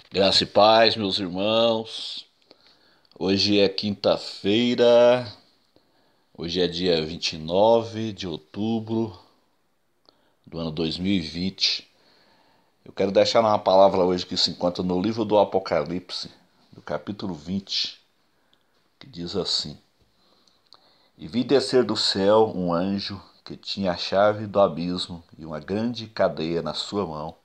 Graça e paz, meus irmãos. Hoje é quinta-feira, hoje é dia 29 de outubro do ano 2020. Eu quero deixar uma palavra hoje que se encontra no livro do Apocalipse, do capítulo 20, que diz assim: E vi descer do céu um anjo que tinha a chave do abismo e uma grande cadeia na sua mão.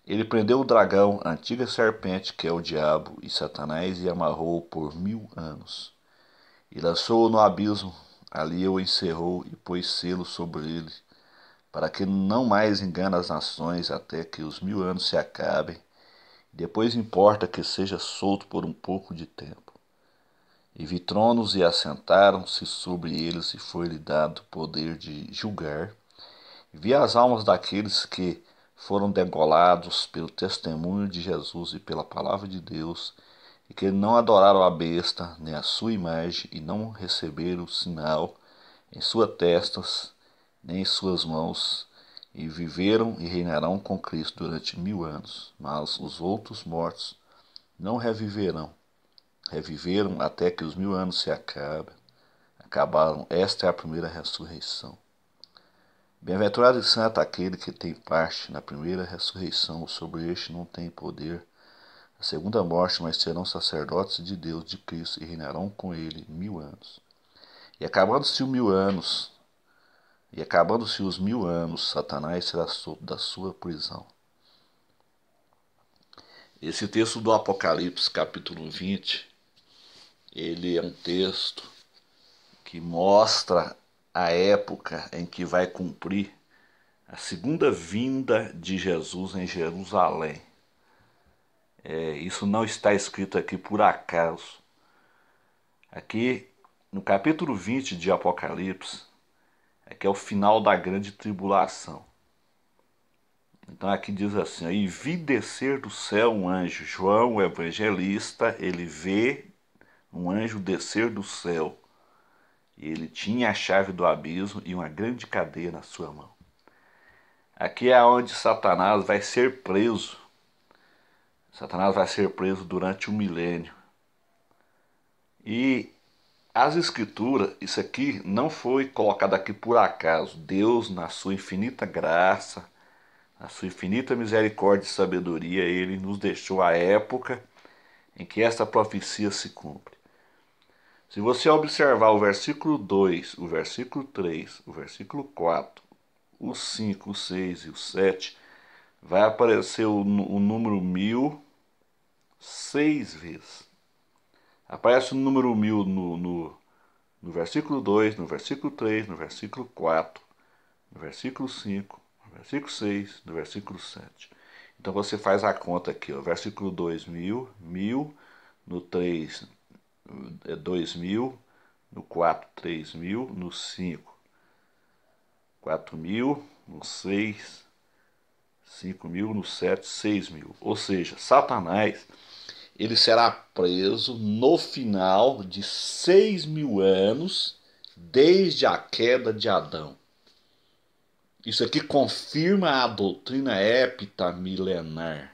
Ele prendeu o dragão, a antiga serpente, que é o diabo e Satanás, e amarrou-o por 1000 anos. E lançou-o no abismo, ali o encerrou e pôs selo sobre ele, para que não mais engane as nações até que os 1000 anos se acabem. Depois importa que seja solto por um pouco de tempo. E vi tronos e assentaram-se sobre eles, e foi-lhe dado poder de julgar. E vi as almas daqueles que foram degolados pelo testemunho de Jesus e pela palavra de Deus, e que não adoraram a besta, nem a sua imagem, e não receberam o sinal em suas testas, nem em suas mãos, e viveram e reinarão com Cristo durante 1000 anos. Mas os outros mortos não reviverão. Reviveram até que os 1000 anos se acabem. Acabaram. Esta é a primeira ressurreição. Bem-aventurado e santo aquele que tem parte na primeira ressurreição. Sobre este não tem poder a segunda morte, mas serão sacerdotes de Deus, de Cristo, e reinarão com ele 1000 anos. E acabando-se os 1000 anos, Satanás será solto da sua prisão. Esse texto do Apocalipse, capítulo 20, ele é um texto que mostra a época em que vai cumprir a segunda vinda de Jesus em Jerusalém. Isso não está escrito aqui por acaso. Aqui no capítulo 20 de Apocalipse, que é o final da grande tribulação. Então aqui diz assim: e vi descer do céu um anjo. João, o evangelista, ele vê um anjo descer do céu. E ele tinha a chave do abismo e uma grande cadeia na sua mão. Aqui é onde Satanás vai ser preso. Satanás vai ser preso durante o milênio. E as escrituras, isso aqui não foi colocado aqui por acaso. Deus, na sua infinita graça, na sua infinita misericórdia e sabedoria, ele nos deixou a época em que esta profecia se cumpre. Se você observar o versículo 2, o versículo 3, o versículo 4, o 5, o 6 e o 7, vai aparecer o número 1000 6 vezes. Aparece o número 1000 no versículo 2, no versículo 3, no versículo 4, no versículo 5, no versículo 6, no versículo 7. Então você faz a conta aqui, ó, versículo 2, 1000, no 3 é 2000, no 4, 3000, no 5, 4000, no 6, 5000, no 7, 6000. Ou seja, Satanás, ele será preso no final de 6000 anos desde a queda de Adão. Isso aqui confirma a doutrina heptamilenar.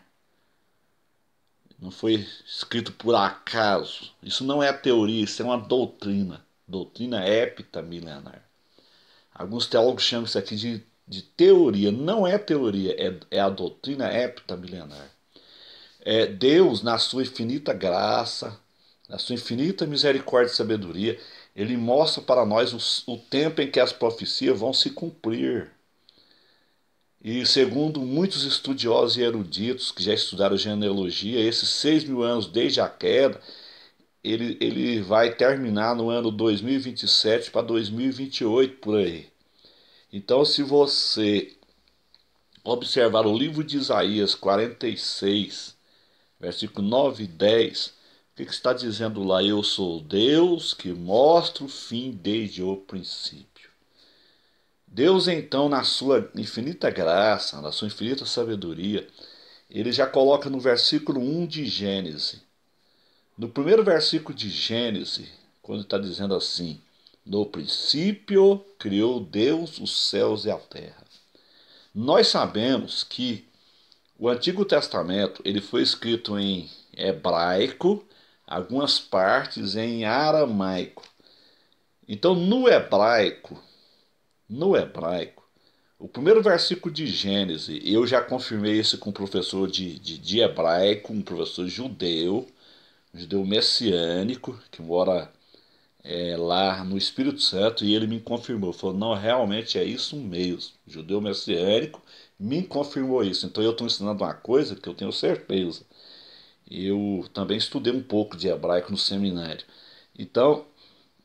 Não foi escrito por acaso. Isso não é teoria, isso é uma doutrina. Doutrina heptamilenar. Alguns teólogos chamam isso aqui de teoria. Não é teoria, é a doutrina heptamilenar. Deus, na sua infinita graça, na sua infinita misericórdia e sabedoria, ele mostra para nós o tempo em que as profecias vão se cumprir. E segundo muitos estudiosos e eruditos que já estudaram genealogia, esses 6000 anos desde a queda, ele vai terminar no ano 2027 para 2028 por aí. Então, se você observar o livro de Isaías 46, versículo 9 e 10, o que está dizendo lá? Eu sou Deus que mostra o fim desde o princípio. Deus, então, na sua infinita graça, na sua infinita sabedoria, ele já coloca no versículo 1 de Gênesis. No primeiro versículo de Gênesis, quando está dizendo assim: no princípio criou Deus os céus e a terra. Nós sabemos que O Antigo Testamento ele foi escrito em hebraico, algumas partes em aramaico. Então, no hebraico, o primeiro versículo de Gênesis, eu já confirmei isso com um professor de hebraico, um professor judeu messiânico, que mora lá no Espírito Santo, e ele me confirmou. Falou, não, realmente é isso mesmo. Judeu messiânico me confirmou isso. Então eu estou ensinando uma coisa que eu tenho certeza. Eu também estudei um pouco de hebraico no seminário. Então,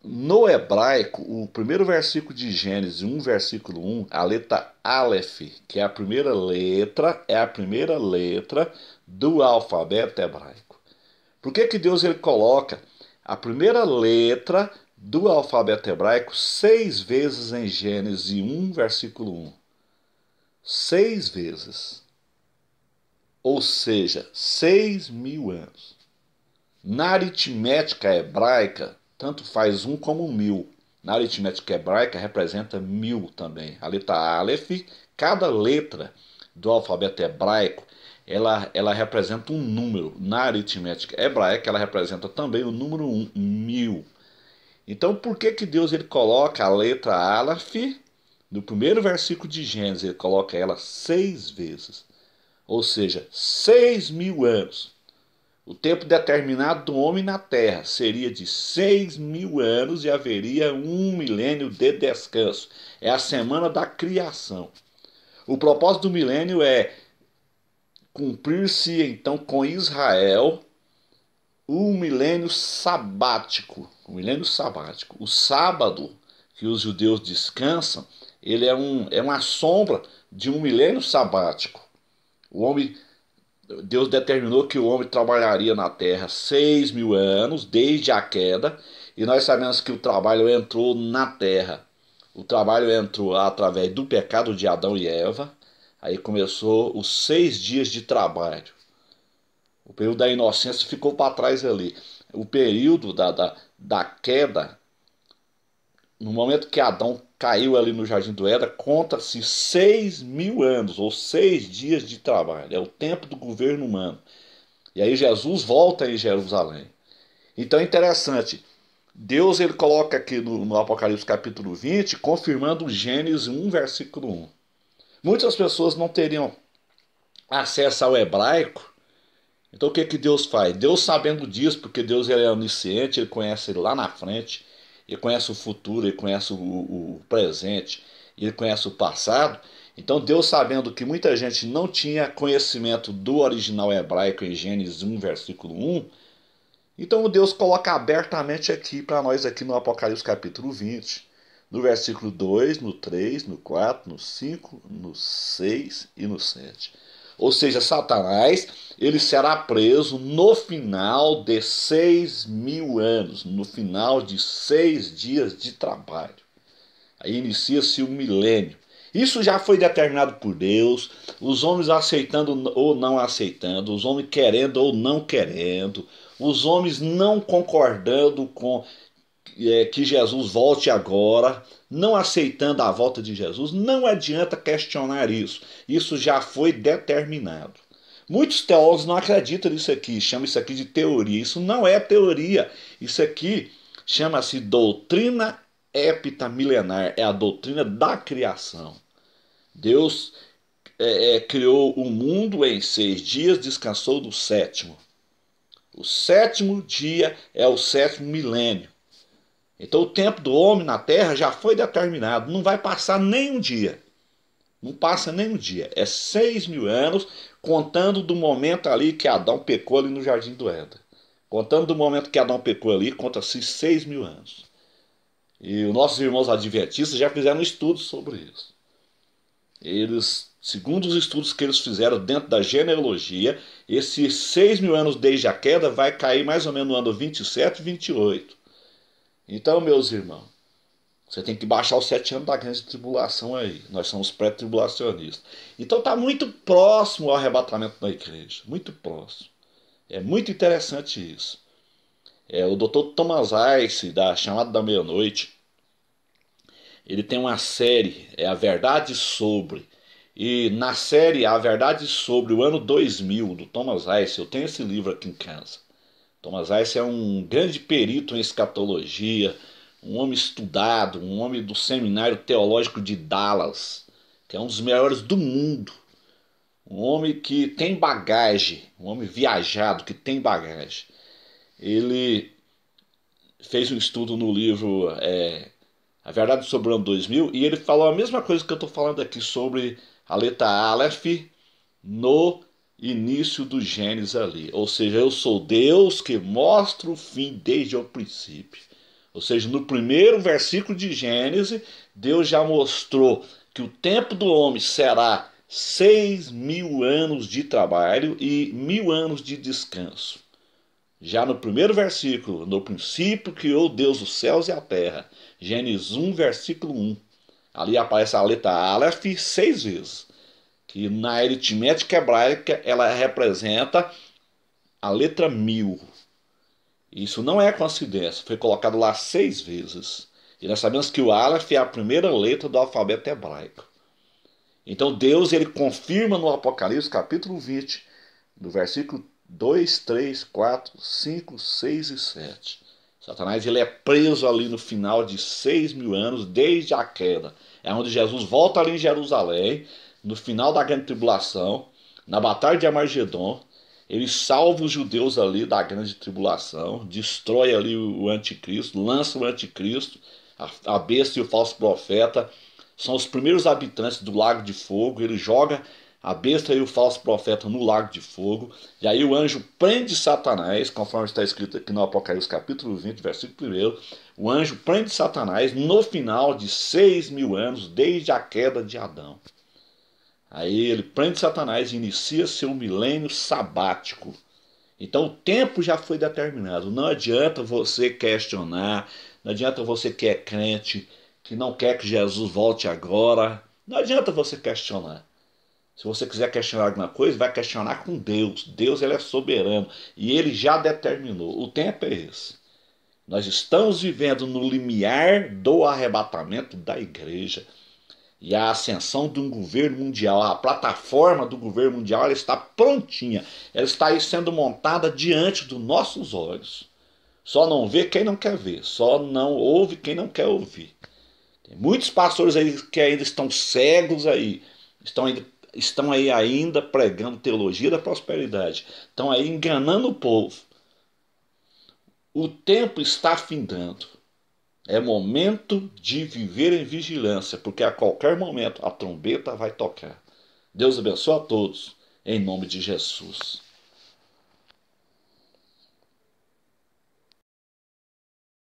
no hebraico, o primeiro versículo de Gênesis 1, versículo 1, a letra Aleph, que é a primeira letra do alfabeto hebraico. Por que Deus ele coloca a primeira letra do alfabeto hebraico 6 vezes em Gênesis 1, versículo 1? 6 vezes. Ou seja, 6.000 anos. Na aritmética hebraica, tanto faz um como 1.000. Na aritmética hebraica representa 1.000 também. A letra Aleph, cada letra do alfabeto hebraico, ela representa um número. Na aritmética hebraica, ela representa também o número 1.000. Então, por que Deus ele coloca a letra Aleph no primeiro versículo de Gênesis? Ele coloca ela 6 vezes. Ou seja, 6.000 anos. O tempo determinado do homem na terra seria de 6.000 anos e haveria um milênio de descanso. É a semana da criação. O propósito do milênio é cumprir-se então com Israel o milênio sabático. O milênio sabático. O sábado que os judeus descansam, ele é uma sombra de um milênio sabático. Deus determinou que o homem trabalharia na terra 6.000 anos, desde a queda, e nós sabemos que o trabalho entrou na terra. O trabalho entrou através do pecado de Adão e Eva, aí começou os 6 dias de trabalho. O período da inocência ficou para trás ali. O período da queda, no momento que Adão caiu ali no Jardim do Éden, conta-se 6.000 anos, ou 6 dias de trabalho. É o tempo do governo humano. E aí Jesus volta em Jerusalém. Então é interessante. Deus ele coloca aqui no Apocalipse capítulo 20, confirmando Gênesis 1, versículo 1. Muitas pessoas não teriam acesso ao hebraico. Então o que Deus faz? Deus, sabendo disso, porque Deus ele é onisciente, ele conhece lá na frente, ele conhece o futuro, ele conhece o presente, ele conhece o passado. Então Deus, sabendo que muita gente não tinha conhecimento do original hebraico em Gênesis 1, versículo 1, então Deus coloca abertamente aqui para nós aqui no Apocalipse capítulo 20, no versículo 2, no 3, no 4, no 5, no 6 e no 7. Ou seja, Satanás ele será preso no final de 6.000 anos, no final de 6 dias de trabalho. Aí inicia-se o milênio. Isso já foi determinado por Deus, os homens aceitando ou não aceitando, os homens querendo ou não querendo, os homens não concordando com que Jesus volte agora, não aceitando a volta de Jesus. Não adianta questionar isso. Isso já foi determinado. Muitos teólogos não acreditam nisso aqui, chamam isso aqui de teoria. Isso não é teoria. Isso aqui chama-se doutrina heptamilenar, é a doutrina da criação. Deus criou o mundo em 6 dias, descansou do sétimo. O sétimo dia é o sétimo milênio. Então o tempo do homem na terra já foi determinado, não vai passar nem um dia. Não passa nem um dia. É 6.000 anos, contando do momento ali que Adão pecou ali no Jardim do Éden. Contando do momento que Adão pecou ali, conta-se 6.000 anos. E os nossos irmãos adventistas já fizeram estudos sobre isso. Eles, segundo os estudos que eles fizeram dentro da genealogia, esses 6.000 anos desde a queda vai cair mais ou menos no ano 27, 28. Então, meus irmãos, você tem que baixar os 7 anos da grande tribulação aí. Nós somos pré-tribulacionistas. Então está muito próximo ao arrebatamento da igreja. Muito próximo. É muito interessante isso. O Dr. Thomas Ice, da Chamada da Meia-Noite, ele tem uma série, A Verdade Sobre. E na série A Verdade sobre o Ano 2000, do Thomas Rice, eu tenho esse livro aqui em casa. Thomas Rice é um grande perito em escatologia, um homem estudado, um homem do Seminário Teológico de Dallas, que é um dos melhores do mundo. Um homem que tem bagagem, um homem viajado que tem bagagem. Ele fez um estudo no livro A Verdade sobre o Ano 2000 e ele falou a mesma coisa que eu estou falando aqui sobre a letra Aleph no início do Gênesis ali. Ou seja, eu sou Deus que mostra o fim desde o princípio. Ou seja, no primeiro versículo de Gênesis, Deus já mostrou que o tempo do homem será 6.000 anos de trabalho e 1.000 anos de descanso. Já no primeiro versículo, no princípio criou Deus os céus e a terra. Gênesis 1, versículo 1. Ali aparece a letra Aleph 6 vezes. Que na aritmética hebraica ela representa a letra 1000. Isso não é coincidência, foi colocado lá 6 vezes. E nós sabemos que o Aleph é a primeira letra do alfabeto hebraico. Então Deus ele confirma no Apocalipse capítulo 20, do versículo 2, 3, 4, 5, 6 e 7. Satanás ele é preso ali no final de 6.000 anos desde a queda. É onde Jesus volta ali em Jerusalém, no final da grande tribulação, na batalha de Armagedon. Ele salva os judeus ali da grande tribulação, destrói ali o anticristo, lança o anticristo, a besta e o falso profeta. São os primeiros habitantes do lago de fogo. Ele joga a besta e o falso profeta no lago de fogo. E aí o anjo prende Satanás, conforme está escrito aqui no Apocalipse capítulo 20, versículo 1. O anjo prende Satanás no final de 6.000 anos, desde a queda de Adão. Aí ele prende Satanás e inicia seu milênio sabático. Então o tempo já foi determinado. Não adianta você questionar, não adianta você que é crente, que não quer que Jesus volte agora. Não adianta você questionar. Se você quiser questionar alguma coisa, vai questionar com Deus. Deus ele é soberano e ele já determinou. O tempo é esse. Nós estamos vivendo no limiar do arrebatamento da igreja e a ascensão de um governo mundial. A plataforma do governo mundial ela está prontinha. Ela está aí sendo montada diante dos nossos olhos. Só não vê quem não quer ver. Só não ouve quem não quer ouvir. Tem muitos pastores aí que ainda estão cegos aí. Estão aí ainda pregando teologia da prosperidade. Estão aí enganando o povo. O tempo está findando. É momento de viver em vigilância, porque a qualquer momento a trombeta vai tocar. Deus abençoe a todos, em nome de Jesus.